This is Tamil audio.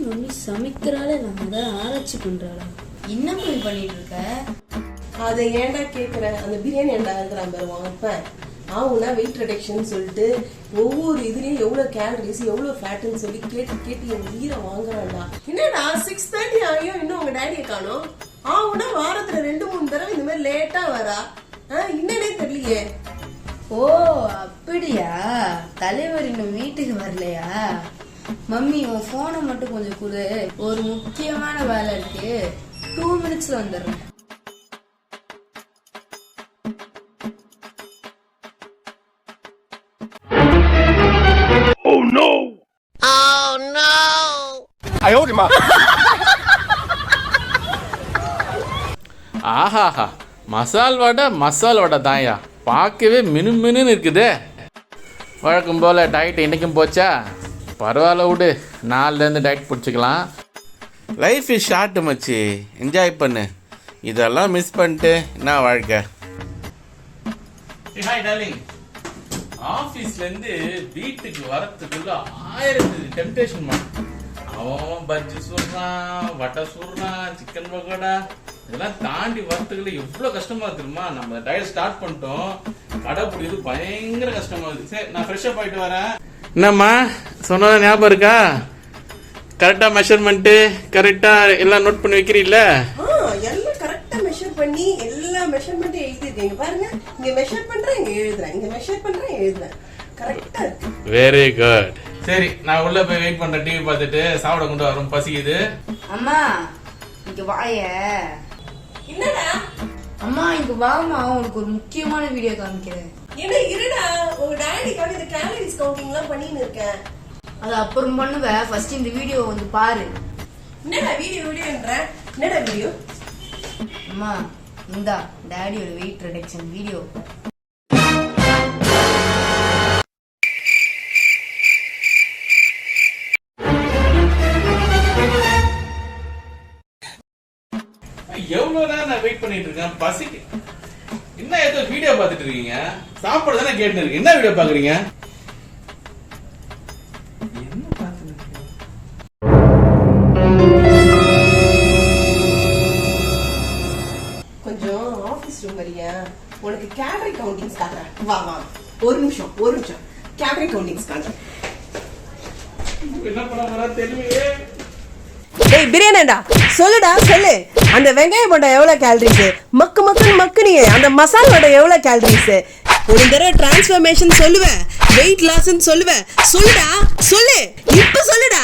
மம்மி சமைக்கிறாளே நான் அதை ஆராய்ச்சி பண்றாளா? என்ன மம்மி பண்ணிட்டு இருக்க? அதை ஏன்டா கேக்குற? அந்த பிரியாணி ஏன்டா இருக்கிறான் பாருவாங்க அப்ப ஆகுனா வெயிட் ரிடக்ஷன் சொல்லிட்டு ஒவ்வொரு இதுலயும் எவ்வளவு கேலரிஸ் எவ்வளவு ஃபேட்னு சொல்லி கேட்டு கேட்டு என் உயிரை வாங்குறான்டா. என்னடா 6:30 ஆகியும் இன்னும் உங்க டேடியை காணோம். ஆகுனா வாரத்துல 2-3 தடவை இந்த மாதிரி லேட்டா வரா. என்னன்னே தெரியலையே. ஓ அப்படியா? தலைவர் இன்னும் வீட்டுக்கு வரலையா? மம்மி உன் போனை மட்டும் கொஞ்சம் கொடு, ஒரு முக்கியமான வேலை இருக்கு. 2 minutesல வந்துடுறேன். Oh no! Oh no! ஐயோடிமா. ஆஹாஹா, மசால் வடை தான்யா, பார்க்கவே மினுமினுன்னு இருக்குதே. வழக்கம் போல் டயட் இன்றைக்கும் போச்சா? பரவாயில்ல விடு, நாலுலேருந்து டயட் பிடிச்சிக்கலாம். லைஃப் இஸ் ஷார்ட் மச்சி, என்ஜாய் பண்ணு. இதெல்லாம் மிஸ் பண்ணிட்டு என்ன வாழ்க்கை. Hi darling. ஆஃபீஸ்லேருந்து வீட்டுக்கு வரத்துக்குள்ள 1000 டெம்டேஷன். அவன் பஜ்ஜி சுடுறான், வடை சுடுறான், சிக்கன் பக்கோடா, இதெல்லாம் தாண்டி வரத்துக்குள்ள எவ்வளோ கஷ்டமா இருக்குமா. நம்ம டயட் ஸ்டார்ட் பண்ணிட்டோம், கடை பிடிக்கிறது பயங்கர கஷ்டமா இருக்கு. சரி, நான் ஃப்ரெஷ்ஷாக போயிட்டு வரேன். என்னம்மா சொன்னதான் ஞாபகம் இருக்கா? கரெக்டாக மெஷர்மெண்ட்டு கரெக்டாக எல்லாம் நோட் பண்ணி வைக்கிறீல்ல? எல்லாம் கரெக்டா மெஷர் பண்ணி எல்லா மெஷர்மெண்ட்டும் எழுதிருக்கீங்க பாருங்க. இங்க மெஷர் பண்றேன், இங்க எழுதுறேன், இங்க மெஷர் பண்றேன், எழுதுறேன். கரெக்டா இருக்கு. Very good. சரி, நான் உள்ள போய் வெயிட் பண்றேன். டிவி பார்த்துட்டு சாப்பிட கொண்டு வரும், பசிக்குது. அம்மா இங்க வாய. என்னடா? அம்மா இங்க வாமா, உனக்கு ஒரு முக்கியமான வீடியோ காமிக்கிறேன். என்ன இருடா, உங்க டாடிக்காக இந்த கேலரிஸ் கவுண்டிங் எல்லாம் பண்ணின்னு இருக்கேன். அது அப்புறம் பண்ணுவேன், ஃபர்ஸ்ட் இந்த வீடியோ வந்து பாரு. என்னடா வீடியோன்ற? என்னடா வீடியோ? அம்மா இந்தா டாடியோட வெயிட் ரிடக்ஷன் வீடியோ. எவ்வளவு நேரம் நான் வெயிட் பண்ணிட்டு இருக்கேன், பசிக்கு. என்ன ஏதோ வீடியோ பார்த்துட்டு இருக்கீங்க? சாப்பாடு தானே கேட்டு இருக்கு. என்ன வீடியோ பாக்குறீங்க? என்ன பார்த்துட்டு இருக்கீங்க? கொஞ்சம் ஆபீஸ் ரூம் வரியா? உனக்கு கேலரி கவுண்டிங்ஸ் காட்டுறேன். வா வா, ஒரு நிமிஷம் கேலரி கவுண்டிங்ஸ் காட்டுறேன். என்ன பண்ண வரா தெரியலையே. டேய் பிரியாணிடா, சொல்லுடா சொல்லு. அந்த வெங்காய போண்டா எவ்வளவு கேலரிஸ்? மக்குனியே அந்த மசால் வடை எவ்வளவு கேலரிஸ்? ஒரு தடவை டிரான்ஸ்ஃபர்மேஷன் சொல்லுவேன், வெயிட் லாஸ்ன்னு சொல்லுவேன். சொல்லுடா சொல்லு, இப்ப சொல்லுடா.